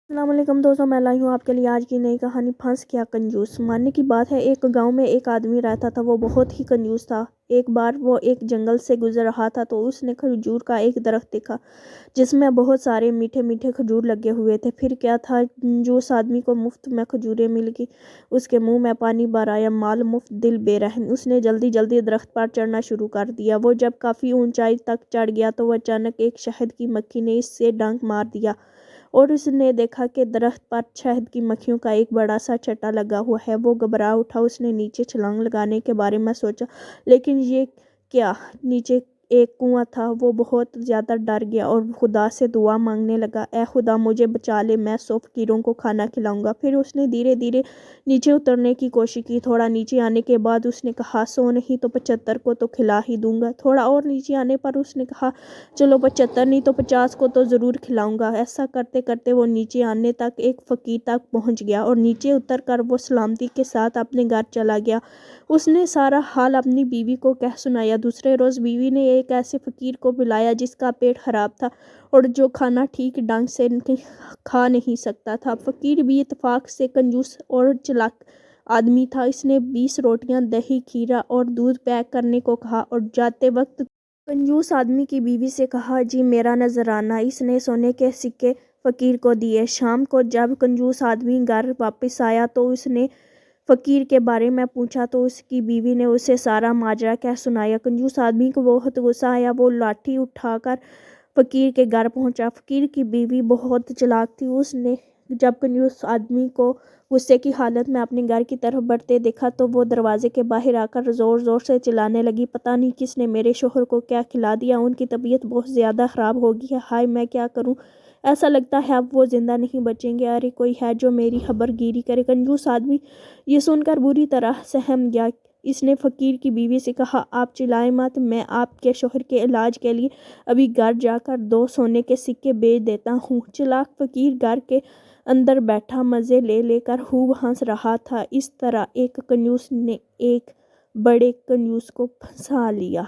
السلام علیکم دوستوں، میں لائی ہوں آپ کے لیے آج کی نئی کہانی پھنس گیا کنجوس۔ ماننے کی بات ہے، ایک گاؤں میں ایک آدمی رہتا تھا، وہ بہت ہی کنجوس تھا۔ ایک بار وہ ایک جنگل سے گزر رہا تھا تو اس نے کھجور کا ایک درخت دیکھا جس میں بہت سارے میٹھے میٹھے کھجور لگے ہوئے تھے۔ پھر کیا تھا، کنجوس آدمی کو مفت میں کھجوریں مل گئی، اس کے منہ میں پانی بھر آیا۔ مال مفت دل بے رحم، اس نے جلدی جلدی درخت پر چڑھنا شروع کر دیا۔ وہ جب کافی اونچائی تک چڑھ گیا تو اچانک ایک شہد کی مکھی نے اس سے ڈنک مار دیا اور اس نے دیکھا کہ درخت پر شہد کی مکھیوں کا ایک بڑا سا چھتا لگا ہوا ہے۔ وہ گھبرا اٹھا، اس نے نیچے چھلانگ لگانے کے بارے میں سوچا، لیکن یہ کیا، نیچے ایک کنواں تھا۔ وہ بہت زیادہ ڈر گیا اور خدا سے دعا مانگنے لگا، اے خدا مجھے بچا لے، میں 100 فقیروں کو کھانا کھلاؤں گا۔ پھر اس نے دھیرے دھیرے نیچے اترنے کی کوشش کی۔ تھوڑا نیچے آنے کے بعد اس نے کہا، 100 نہیں تو 75 کو تو کھلا ہی دوں گا۔ تھوڑا اور نیچے آنے پر اس نے کہا، چلو 75 نہیں تو 50 کو تو ضرور کھلاؤں گا۔ ایسا کرتے کرتے وہ نیچے آنے تک ایک فقیر تک پہنچ گیا اور نیچے اتر کر وہ سلامتی کے ساتھ اپنے گھر چلا گیا۔ اس نے سارا حال اپنی بیوی کو کہہ سنایا۔ دوسرے روز بیوی نے ایک ایسے فقیر کو بلایا جس کا پیٹ خراب تھا اور جو کھانا ٹھیک ڈھنگ سے کھا نہیں سکتا تھا۔ فقیر بھی اتفاق سے کنجوس اور چلاک آدمی تھا۔ اس نے 20 روٹیاں، دہی، کھیرا اور دودھ پیک کرنے کو کہا اور جاتے وقت کنجوس آدمی کی بیوی سے کہا، جی میرا نذرانہ۔ اس نے سونے کے سکے فقیر کو دیے۔ شام کو جب کنجوس آدمی گھر واپس آیا تو اس نے فقیر کے بارے میں پوچھا تو اس کی بیوی نے اسے سارا ماجرا کہہ سنایا۔ کنجوس آدمی کو بہت غصہ آیا، وہ لاٹھی اٹھا کر فقیر کے گھر پہنچا۔ فقیر کی بیوی بہت چلاک تھی، اس نے جب کنجوس آدمی کو غصے کی حالت میں اپنے گھر کی طرف بڑھتے دیکھا تو وہ دروازے کے باہر آ کر زور زور سے چلانے لگی، پتہ نہیں کس نے میرے شوہر کو کیا کھلا دیا، ان کی طبیعت بہت زیادہ خراب ہو گئی ہے، ہائے میں کیا کروں، ایسا لگتا ہے اب وہ زندہ نہیں بچیں گے، ارے کوئی ہے جو میری خبر گیری کرے۔ کنجوس آدمی یہ سن کر بری طرح سہم گیا۔ اس نے فقیر کی بیوی سے کہا، آپ چلائیں مت، میں آپ کے شوہر کے علاج کے لیے ابھی گھر جا کر 2 سونے کے سکے بیچ دیتا ہوں۔ چلاک فقیر گھر کے اندر بیٹھا مزے لے لے کر خوب ہنس رہا تھا۔ اس طرح ایک کنجوس نے ایک بڑے کنجوس کو پھنسا لیا۔